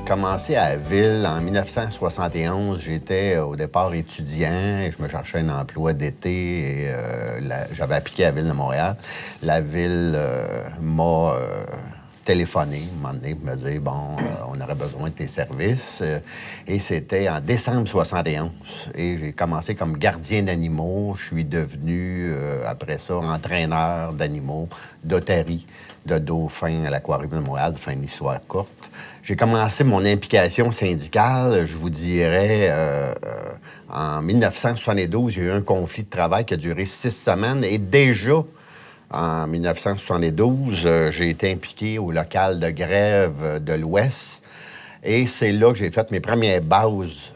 commencé à la Ville en 1971. J'étais au départ étudiant et je me cherchais un emploi d'été. Et, j'avais appliqué à la Ville de Montréal. La Ville m'a téléphoné, un moment donné, pour me dire, bon, on aurait besoin de tes services. Et c'était en décembre 71. Et j'ai commencé comme gardien d'animaux. Je suis devenu, après ça, entraîneur d'animaux, d'otarie, de dauphins à l'Aquarium de Montréal, de fin une histoire courte. J'ai commencé mon implication syndicale, je vous dirais, en 1972, il y a eu un conflit de travail qui a duré 6 semaines. Et déjà, en 1972, j'ai été impliqué au local de grève de l'Ouest. Et c'est là que j'ai fait mes premières bases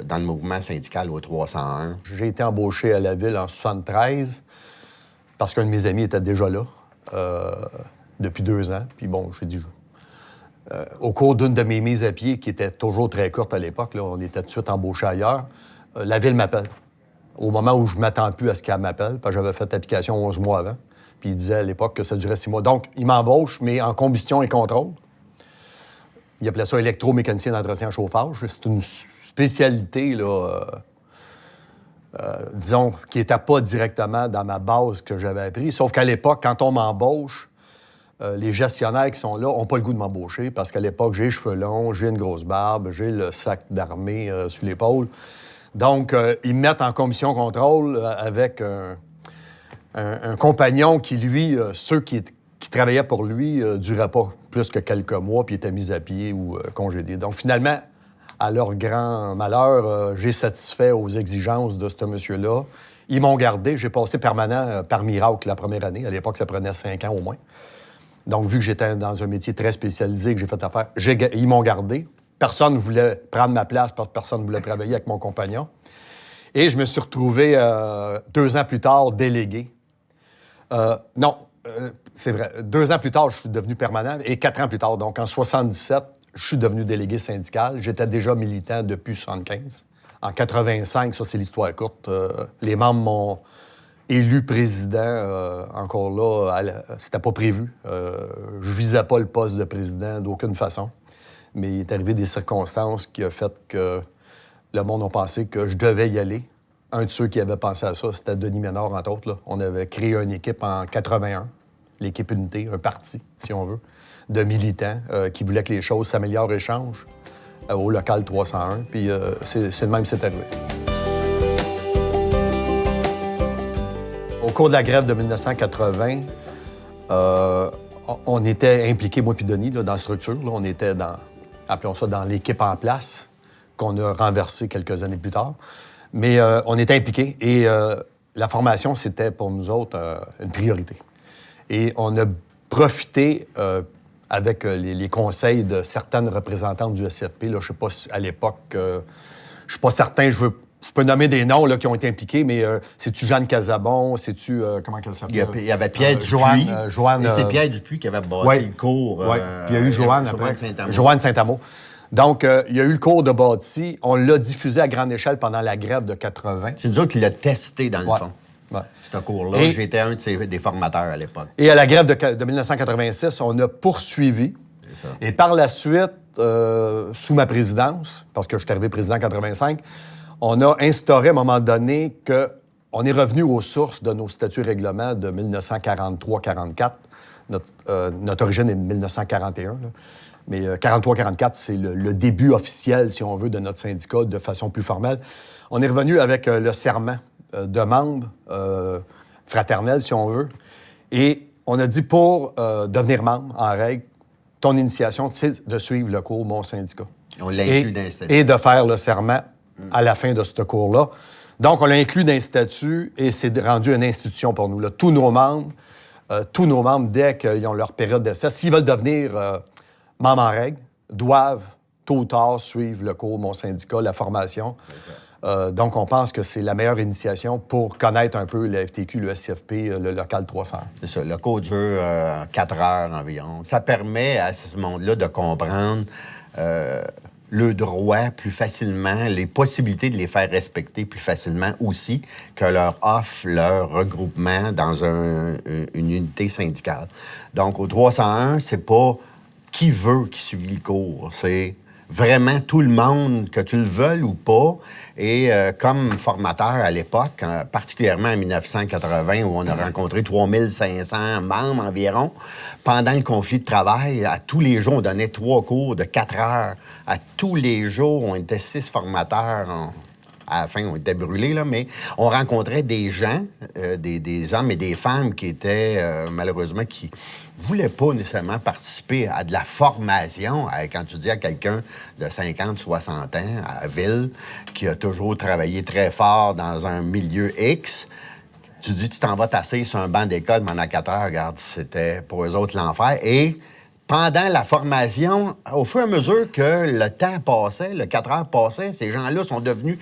dans le mouvement syndical au 301. J'ai été embauché à la Ville en 1973 parce qu'un de mes amis était déjà là depuis 2 ans. Puis bon, j'ai dit... au cours d'une de mes mises à pied, qui était toujours très courte à l'époque, là, on était tout de suite embauché ailleurs, la Ville m'appelle. Au moment où je ne m'attends plus à ce qu'elle m'appelle, parce que j'avais fait l'application 11 mois avant. Puis il disait à l'époque que ça durait 6 mois. Donc, il m'embauche, mais en combustion et contrôle. Il appelait ça électromécanicien d'entretien en chauffage. C'est une spécialité, là, disons, qui n'était pas directement dans ma base que j'avais appris. Sauf qu'à l'époque, quand on m'embauche, les gestionnaires qui sont là n'ont pas le goût de m'embaucher parce qu'à l'époque, j'ai les cheveux longs, j'ai une grosse barbe, j'ai le sac d'armée sur l'épaule. Donc, ils me mettent en commission contrôle avec un compagnon qui, lui, ceux qui travaillaient pour lui ne duraient pas plus que quelques mois puis étaient mis à pied ou congédiés. Donc, finalement, à leur grand malheur, j'ai satisfait aux exigences de ce monsieur-là. Ils m'ont gardé. J'ai passé permanent par miracle la première année. À l'époque, ça prenait 5 ans au moins. Donc, vu que j'étais dans un métier très spécialisé, que j'ai fait affaire, ils m'ont gardé. Personne ne voulait prendre ma place parce que personne ne voulait travailler avec mon compagnon. Et je me suis retrouvé 2 ans plus tard délégué. C'est vrai. 2 ans plus tard, je suis devenu permanent. Et 4 ans plus tard, donc en 77, je suis devenu délégué syndical. J'étais déjà militant depuis 75. En 85, ça, c'est l'histoire courte, les membres m'ont élu président, encore là, c'était pas prévu. Je visais pas le poste de président d'aucune façon. Mais il est arrivé des circonstances qui ont fait que le monde a pensé que je devais y aller. Un de ceux qui avait pensé à ça, c'était Denis Ménard, entre autres. Là. On avait créé une équipe en 81, l'équipe Unité, un parti, si on veut, de militants qui voulaient que les choses s'améliorent et changent au local 301. Puis c'est le même, c'est arrivé. Au cours de la grève de 1980, on était impliqués, moi puis Denis, là, dans la structure. Là, on était dans, appelons ça, dans l'équipe en place, qu'on a renversée quelques années plus tard. Mais on était impliqués et la formation, c'était pour nous autres une priorité. Et on a profité avec les conseils de certaines représentantes du SFP. Là, je ne sais pas si à l'époque, je ne suis pas certain, je peux nommer des noms là, qui ont été impliqués, mais c'est-tu Jeanne Casabon, c'est-tu... comment elle s'appelle? Il y avait Pierre Dupuis. Joanne, et c'est Pierre Dupuis qui avait bâti le cours. Oui, puis il y a eu Joanne après. Joanne Saint-Amand. Donc, il y a eu le cours de bâti. On l'a diffusé à grande échelle pendant la grève de 80. C'est nous autres qui l'a testé, dans le fond. Ouais. Ce cours-là. J'étais un des formateurs à l'époque. Et à la grève de 1986, on a poursuivi. Et par la suite, sous ma présidence, parce que je suis arrivé président en 85, on a instauré à un moment donné qu'on est revenu aux sources de nos statuts règlements de 1943-44. Notre origine est de 1941. Là. Mais 43-44, c'est le début officiel, si on veut, de notre syndicat de façon plus formelle. On est revenu avec le serment de membres fraternels, si on veut. Et on a dit, pour devenir membre, en règle, ton initiation, c'est de suivre le cours Mon syndicat. On l'a inclus dans les statuts. Et de faire le serment à la fin de ce cours-là. Donc, on l'a inclus dans les statuts et c'est rendu une institution pour nous. Là. Tous nos membres, dès qu'ils ont leur période d'essai, s'ils veulent devenir membres en règle, doivent, tôt ou tard, suivre le cours Mon syndicat, la formation. Donc, on pense que c'est la meilleure initiation pour connaître un peu le FTQ, le SCFP, le local 300. C'est ça. Le cours dure 4 heures environ. Ça permet à ce monde-là de comprendre le droit plus facilement, les possibilités de les faire respecter plus facilement aussi que leur offre leur regroupement dans une unité syndicale. Donc, au 301, c'est pas qui veut qui suit le cours, c'est vraiment tout le monde, que tu le veuilles ou pas. Et comme formateur à l'époque, particulièrement en 1980, où on a rencontré 3500 membres environ, pendant le conflit de travail, à tous les jours, on donnait 3 cours de 4 heures. À tous les jours, on était 6 formateurs. À la fin, on était brûlés, là, mais on rencontrait des gens, des hommes et des femmes qui étaient, malheureusement, qui voulaient pas nécessairement participer à de la formation. Quand tu dis à quelqu'un de 50, 60 ans, à la ville, qui a toujours travaillé très fort dans un milieu X, tu dis, tu t'en vas t'asseoir sur un banc d'école pendant 4 heures, regarde, c'était pour eux autres l'enfer. Et pendant la formation, au fur et à mesure que le temps passait, le 4 heures passaient, ces gens-là sont devenus...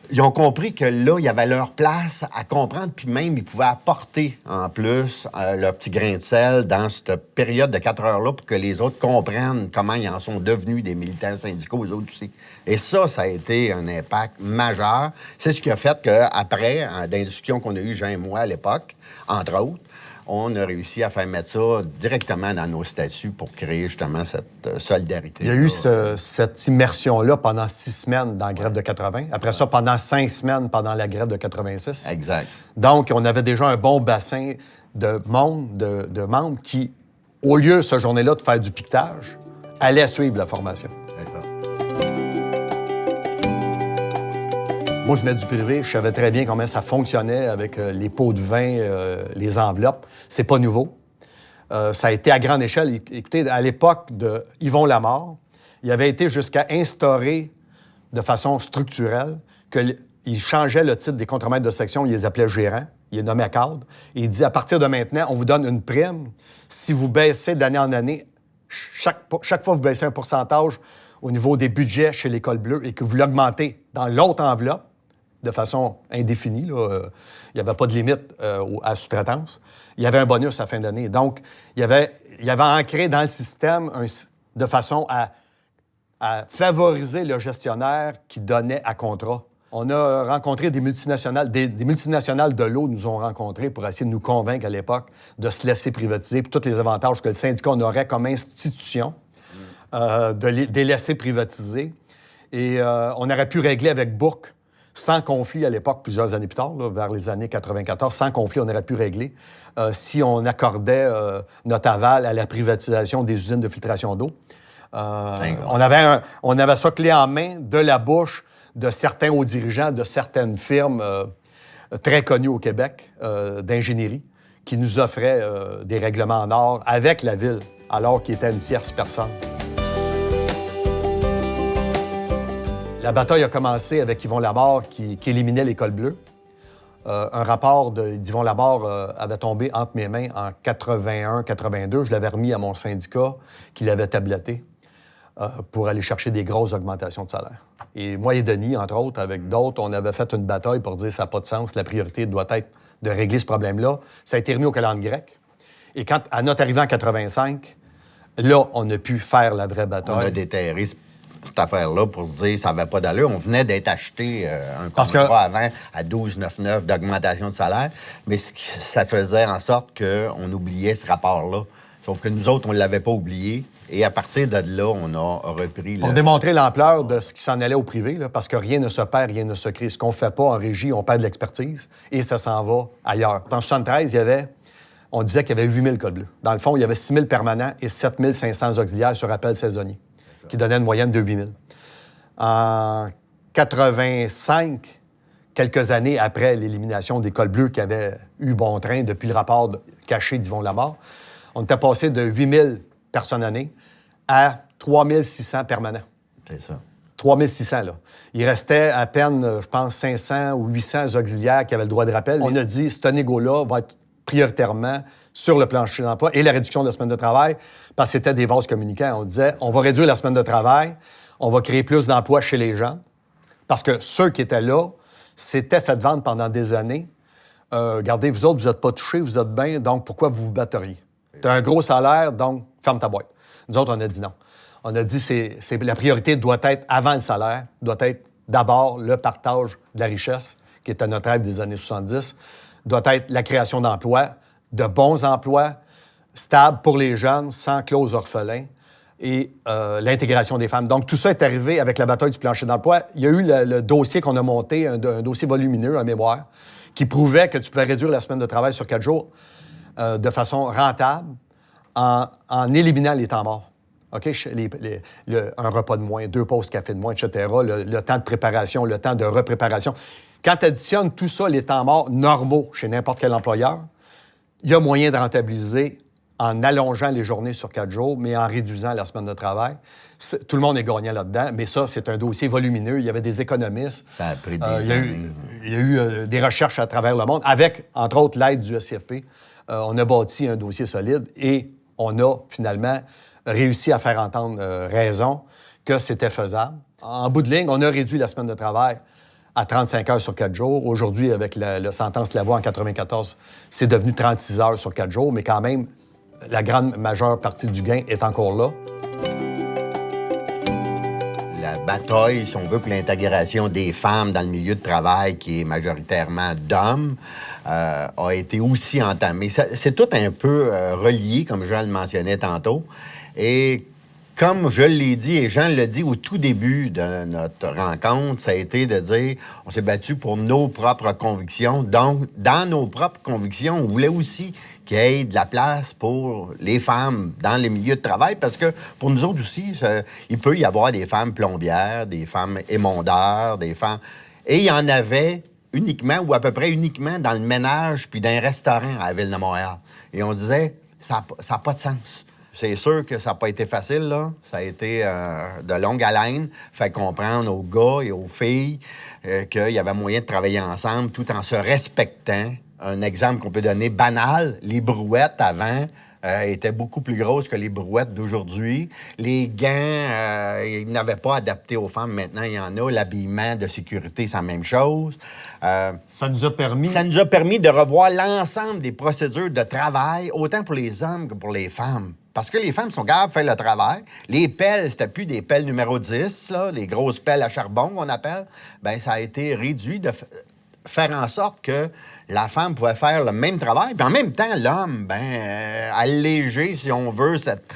Ils ont compris que là, il y avait leur place à comprendre, puis même, ils pouvaient apporter en plus leur petit grain de sel dans cette période de 4 heures-là pour que les autres comprennent comment ils en sont devenus des militants syndicaux, eux autres aussi. Et ça a été un impact majeur. C'est ce qui a fait qu'après, dans les discussions qu'on a eues, Jean et moi, à l'époque, entre autres, on a réussi à faire mettre ça directement dans nos statuts pour créer justement cette solidarité. Il y a eu cette immersion-là pendant 6 semaines dans la grève de 80. Après ça, pendant 5 semaines pendant la grève de 86. Exact. Donc, on avait déjà un bon bassin de monde, de membres qui, au lieu, ce journée-là, de faire du piquetage, allaient suivre la formation. D'accord. Moi, je venais du privé, je savais très bien comment ça fonctionnait avec les pots de vin, les enveloppes. C'est pas nouveau. Ça a été à grande échelle. Écoutez, à l'époque de Yvon Lamar, il avait été jusqu'à instaurer de façon structurelle qu'il changeait le titre des contremaîtres de section, il les appelait gérants, il est nommé à cadre, et il dit, à partir de maintenant, on vous donne une prime si vous baissez d'année en année, chaque fois vous baissez un pourcentage au niveau des budgets chez l'École bleue et que vous l'augmentez dans l'autre enveloppe, de façon indéfinie. Là. Il n'y avait pas de limite à la sous-traitance. Il y avait un bonus à la fin d'année. Donc, il y avait ancré dans le système de façon à favoriser le gestionnaire qui donnait à contrat. On a rencontré des multinationales. Des multinationales de l'eau nous ont rencontrés pour essayer de nous convaincre à l'époque de se laisser privatiser, puis tous les avantages que le syndicat en aurait comme institution, de les laisser privatiser. Et on aurait pu régler avec Bourque, sans conflit à l'époque, plusieurs années plus tard, là, vers les années 94, sans conflit, on aurait pu régler si on accordait notre aval à la privatisation des usines de filtration d'eau. On avait ça clé en main de la bouche de certains hauts dirigeants de certaines firmes très connues au Québec d'ingénierie qui nous offraient des règlements en or avec la ville, alors qu'il était une tierce personne. La bataille a commencé avec Yvon Lamar qui éliminait l'École bleue. Un rapport d'Yvon Lamar avait tombé entre mes mains en 81-82. Je l'avais remis à mon syndicat qui l'avait tabletté pour aller chercher des grosses augmentations de salaire. Et moi et Denis, entre autres, avec d'autres, on avait fait une bataille pour dire que ça n'a pas de sens, la priorité doit être de régler ce problème-là. Ça a été remis au calendrier grec. Et quand, à notre arrivée en 85, là, on a pu faire la vraie bataille. On a déterré cette affaire-là pour se dire que ça n'avait pas d'allure. On venait d'être acheté un contrat avant à 12,99 d'augmentation de salaire, mais ça faisait en sorte qu'on oubliait ce rapport-là. Sauf que nous autres, on ne l'avait pas oublié. Et à partir de là, on a repris... Pour démontrer l'ampleur de ce qui s'en allait au privé, là, parce que rien ne se perd, rien ne se crée. Ce qu'on ne fait pas en régie, on perd de l'expertise et ça s'en va ailleurs. En 73, on disait qu'il y avait 8 000 codes bleus. Dans le fond, il y avait 6 000 permanents et 7 500 auxiliaires sur appel saisonnier, qui donnaient une moyenne de 8 000. En 85, quelques années après l'élimination des cols bleus qui avaient eu bon train depuis le rapport caché d'Yvon Lamar, on était passé de 8 000 personnes années à 3 600 permanents. C'est ça. 3 600, là. Il restait à peine, je pense, 500 ou 800 auxiliaires qui avaient le droit de rappel. On a dit, ce négo-là va être prioritairement sur le plancher d'emploi et la réduction de la semaine de travail, parce que c'était des vases communicants. On disait, on va réduire la semaine de travail, on va créer plus d'emplois chez les gens, parce que ceux qui étaient là s'étaient fait vendre pendant des années. Regardez, vous autres, vous n'êtes pas touchés, vous êtes bien, donc pourquoi vous vous batteriez? Tu as un gros salaire, donc ferme ta boîte. Nous autres, on a dit non. On a dit la priorité doit être, avant le salaire, doit être d'abord le partage de la richesse, qui était notre rêve des années 70, doit être la création d'emplois, de bons emplois, stables pour les jeunes, sans clause orphelin, et l'intégration des femmes. Donc, tout ça est arrivé avec la bataille du plancher d'emploi. Il y a eu le dossier qu'on a monté, un dossier volumineux, un mémoire, qui prouvait que tu pouvais réduire la semaine de travail sur 4 jours de façon rentable en éliminant les temps morts. OK? Un repas de moins, 2 pauses café de moins, etc., le temps de préparation, le temps de repréparation. Quand tu additionnes tout ça, les temps morts normaux chez n'importe quel employeur, il y a moyen de rentabiliser en allongeant les journées sur 4 jours, mais en réduisant la semaine de travail. Tout le monde est gagnant là-dedans, mais ça, c'est un dossier volumineux. Il y avait des économistes. Ça a pris des années. Il y a eu des recherches à travers le monde, avec, entre autres, l'aide du SCFP. On a bâti un dossier solide et on a finalement réussi à faire entendre raison que c'était faisable. En bout de ligne, on a réduit la semaine de travail à 35 heures sur 4 jours. Aujourd'hui, avec la sentence Lavoie en 94, c'est devenu 36 heures sur 4 jours, mais quand même, la grande majeure partie du gain est encore là. La bataille, si on veut, pour l'intégration des femmes dans le milieu de travail, qui est majoritairement d'hommes, a été aussi entamée. C'est tout un peu relié, comme Jean le mentionnait tantôt. Et comme je l'ai dit et Jean l'a dit au tout début de notre rencontre, ça a été de dire on s'est battu pour nos propres convictions. Donc, dans nos propres convictions, on voulait aussi qu'il y ait de la place pour les femmes dans les milieux de travail parce que pour nous autres aussi, il peut y avoir des femmes plombières, des femmes émondeurs, des femmes... Et il y en avait uniquement ou à peu près uniquement dans le ménage puis dans un restaurant à la Ville de Montréal. Et on disait, ça n'a pas de sens. C'est sûr que ça n'a pas été facile, là. Ça a été de longue haleine. Fait comprendre aux gars et aux filles qu'il y avait moyen de travailler ensemble tout en se respectant. Un exemple qu'on peut donner banal, les brouettes avant étaient beaucoup plus grosses que les brouettes d'aujourd'hui. Les gants, ils n'avaient pas adapté aux femmes. Maintenant, il y en a. L'habillement de sécurité, c'est la même chose. Ça nous a permis... Ça nous a permis de revoir l'ensemble des procédures de travail, autant pour les hommes que pour les femmes. Parce que les femmes sont capables de faire le travail. Les pelles, c'était plus des pelles numéro 10, là, les grosses pelles à charbon qu'on appelle. Bien, ça a été réduit de faire en sorte que la femme pouvait faire le même travail. Puis en même temps, l'homme, alléger, si on veut, cette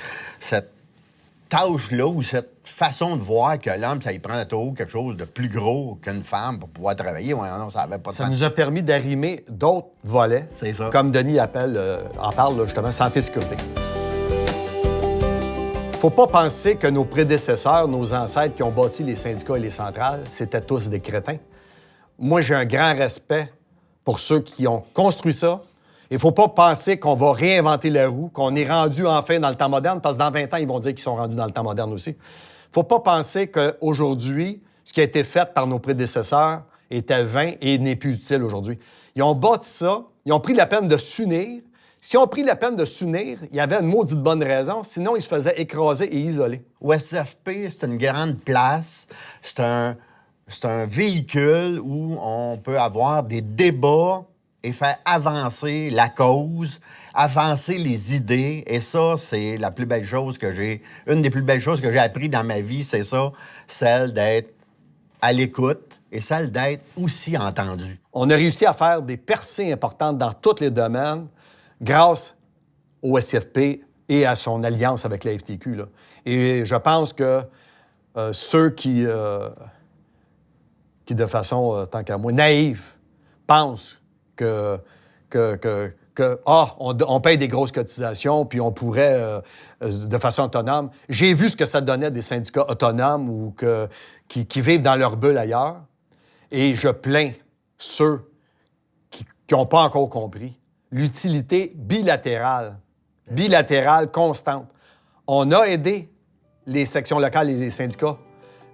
tâche-là ou cette façon de voir que l'homme, ça y prend toujours quelque chose de plus gros qu'une femme pour pouvoir travailler. Ouais, non, ça avait pas de Ça sens. nous a permis d'arrimer d'autres volets. C'est ça. Comme Denis en parle, là, justement, santé-sécurité. Faut pas penser que nos prédécesseurs, nos ancêtres qui ont bâti les syndicats et les centrales, c'était tous des crétins. Moi, j'ai un grand respect pour ceux qui ont construit ça. Il faut pas penser qu'on va réinventer la roue, qu'on est rendu enfin dans le temps moderne, parce que dans 20 ans, ils vont dire qu'ils sont rendus dans le temps moderne aussi. Faut pas penser qu'aujourd'hui, ce qui a été fait par nos prédécesseurs était vain et n'est plus utile aujourd'hui. Ils ont bâti ça, ils ont pris la peine de s'unir. Si on pris la peine de s'unir, il y avait une maudite bonne raison, sinon ils se faisaient écraser et isoler. Au SFP, c'est une grande place, c'est un véhicule où on peut avoir des débats et faire avancer la cause, avancer les idées. Et ça, c'est la plus belle chose que j'ai... Une des plus belles choses que j'ai appris dans ma vie, c'est ça, celle d'être à l'écoute et celle d'être aussi entendu. On a réussi à faire des percées importantes dans tous les domaines grâce au SFP et à son alliance avec la FTQ, là. Et je pense que ceux qui de façon, tant qu'à moi, naïve, pensent on paye des grosses cotisations puis on pourrait, de façon autonome... J'ai vu ce que ça donnait des syndicats autonomes ou qui vivent dans leur bulle ailleurs. Et je plains ceux qui n'ont pas encore compris l'utilité bilatérale constante. On a aidé les sections locales et les syndicats,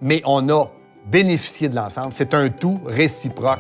mais on a bénéficié de l'ensemble. C'est un tout réciproque.